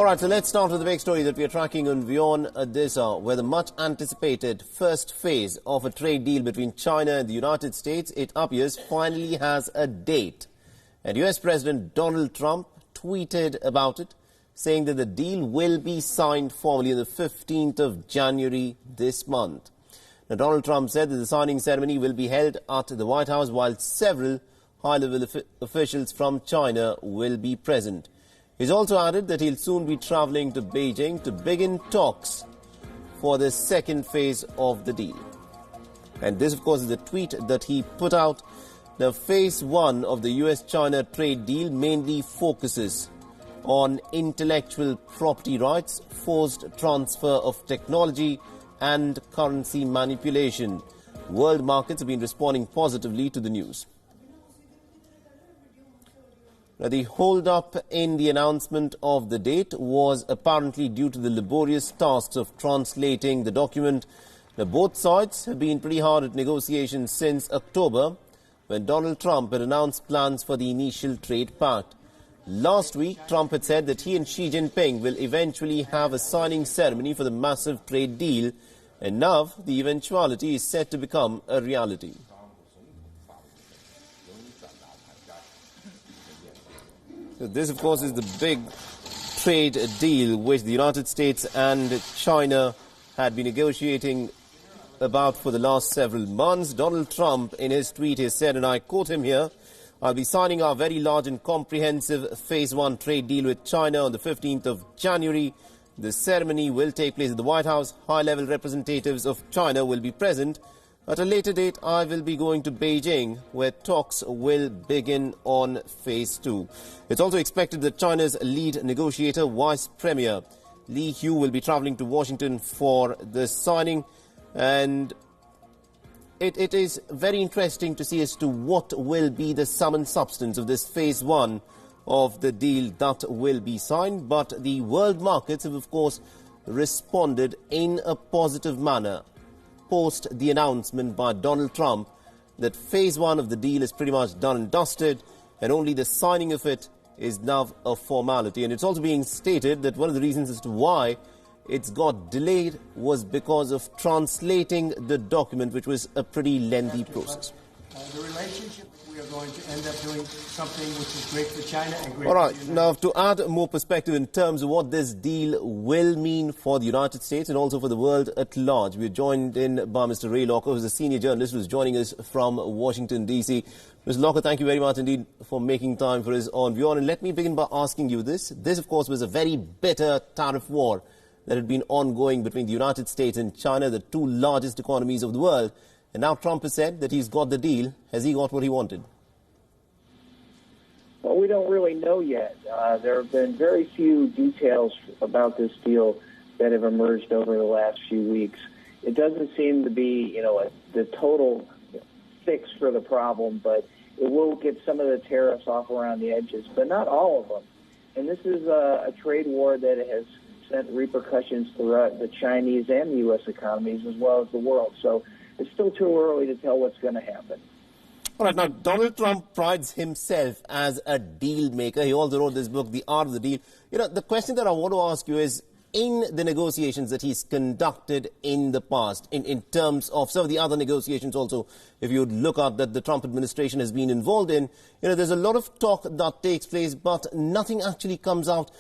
All right, so let's start with the big story that we are tracking on WION this hour, where the much-anticipated first phase of a trade deal between China and the United States, it appears, finally has a date. And US President Donald Trump tweeted about it, saying that the deal will be signed formally on the 15th of January this month. Now, Donald Trump said that the signing ceremony will be held at the White House, while several high-level officials from China will be present. He's also added that he'll soon be traveling to Beijing to begin talks for the second phase of the deal. And this, of course, is the tweet that he put out. Now, phase one of the US-China trade deal mainly focuses on intellectual property rights, forced transfer of technology and currency manipulation. World markets have been responding positively to the news. Now, the hold-up in the announcement of the date was apparently due to the laborious tasks of translating the document. Now, both sides have been pretty hard at negotiations since October, when Donald Trump had announced plans for the initial trade pact. Last week, Trump had said that he and Xi Jinping will eventually have a signing ceremony for the massive trade deal, and now the eventuality is set to become a reality. So this, of course, is the big trade deal which the United States and China had been negotiating about for the last several months. Donald Trump, in his tweet, has said, and I quote him here, "I'll be signing our very large and comprehensive Phase 1 trade deal with China on the 15th of January. The ceremony will take place at the White House. High-level representatives of China will be present. At a later date, I will be going to Beijing, where talks will begin on Phase 2. It's also expected that China's lead negotiator, Vice Premier Li Hu, will be traveling to Washington for the signing. And it is very interesting to see as to what will be the sum and substance of this Phase 1 of the deal that will be signed. But the world markets have, of course, responded in a positive manner post the announcement by Donald Trump that Phase 1 of the deal is pretty much done and dusted, and only the signing of it is now a formality. And it's also being stated that one of the reasons as to why it's got delayed was because of translating the document, which was a pretty lengthy process. The relationship, we are going to end up doing something which is great for China and great for the United States. Now, to add more perspective in terms of what this deal will mean for the United States and also for the world at large, we're joined in by Mr. Ray Locker, who's a senior journalist who's joining us from Washington, D.C. Mr. Locker, thank you very much indeed for making time for us on WION. And let me begin by asking you this. This, of course, was a very bitter tariff war that had been ongoing between the United States and China, the two largest economies of the world. And now Trump has said that he's got the deal. Has he got what he wanted? Well, we don't really know yet. There have been very few details about this deal that have emerged over the last few weeks. It doesn't seem to be, the total fix for the problem, but it will get some of the tariffs off around the edges, but not all of them. And this is a trade war that has sent repercussions throughout the Chinese and the U.S. economies as well as the world. So it's still too early to tell what's going to happen. All right, now, Donald Trump prides himself as a deal maker. He also wrote this book, The Art of the Deal. The question that I want to ask you is, in the negotiations that he's conducted in the past, in terms of some of the other negotiations also, if you look at that the Trump administration has been involved in, there's a lot of talk that takes place, but nothing actually comes out,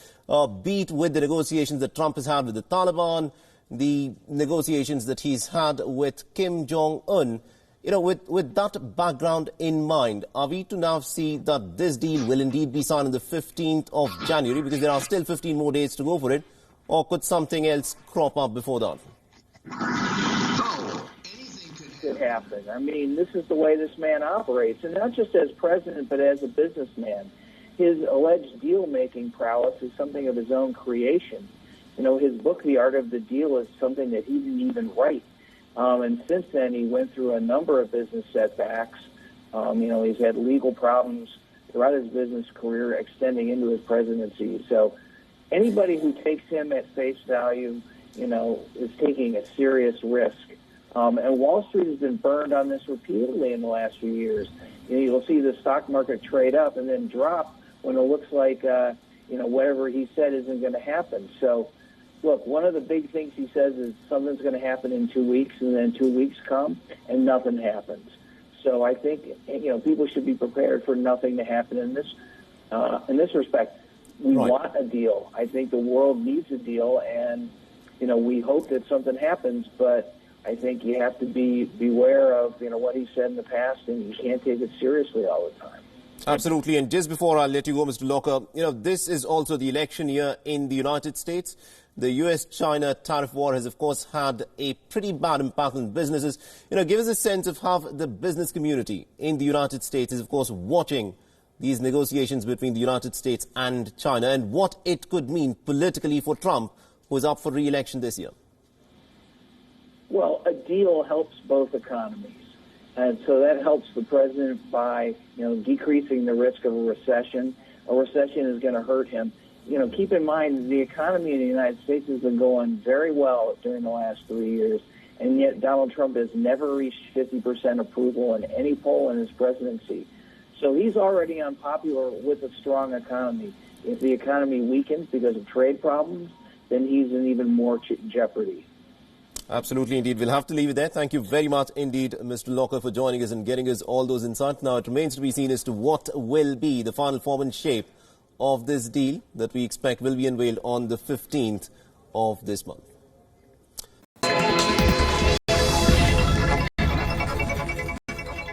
be it with the negotiations that Trump has had with the Taliban, the negotiations that he's had with Kim Jong-un. With that background in mind, are we to now see that this deal will indeed be signed on the 15th of January, because there are still 15 more days to go for it, or could something else crop up before that? Could happen. I mean, this is the way this man operates, and not just as president, but as a businessman. His alleged deal-making prowess is something of his own creation. His book, The Art of the Deal, is something that he didn't even write. And since then, he went through a number of business setbacks. He's had legal problems throughout his business career, extending into his presidency. So anybody who takes him at face value, is taking a serious risk. And Wall Street has been burned on this repeatedly in the last few years. You'll see the stock market trade up and then drop when it looks like whatever he said isn't going to happen. So, look, one of the big things he says is something's going to happen in 2 weeks, and then 2 weeks come and nothing happens. So I think people should be prepared for nothing to happen in this respect. We want a deal. I think the world needs a deal, and we hope that something happens. But I think you have to beware of what he said in the past, and you can't take it seriously all the time. Absolutely. And just before I let you go, Mr. Locker, this is also the election year in the United States. The US-China tariff war has, of course, had a pretty bad impact on businesses. Give us a sense of how the business community in the United States is, of course, watching these negotiations between the United States and China and what it could mean politically for Trump, who is up for re-election this year. Well, a deal helps both economies. And so that helps the president by, decreasing the risk of a recession. A recession is going to hurt him. Keep in mind the economy in the United States has been going very well during the last 3 years, and yet Donald Trump has never reached 50% approval in any poll in his presidency. So he's already unpopular with a strong economy. If the economy weakens because of trade problems, then he's in even more jeopardy. Absolutely, indeed. We'll have to leave it there. Thank you very much indeed, Mr. Locker, for joining us and getting us all those insights. Now, it remains to be seen as to what will be the final form and shape of this deal that we expect will be unveiled on the 15th of this month.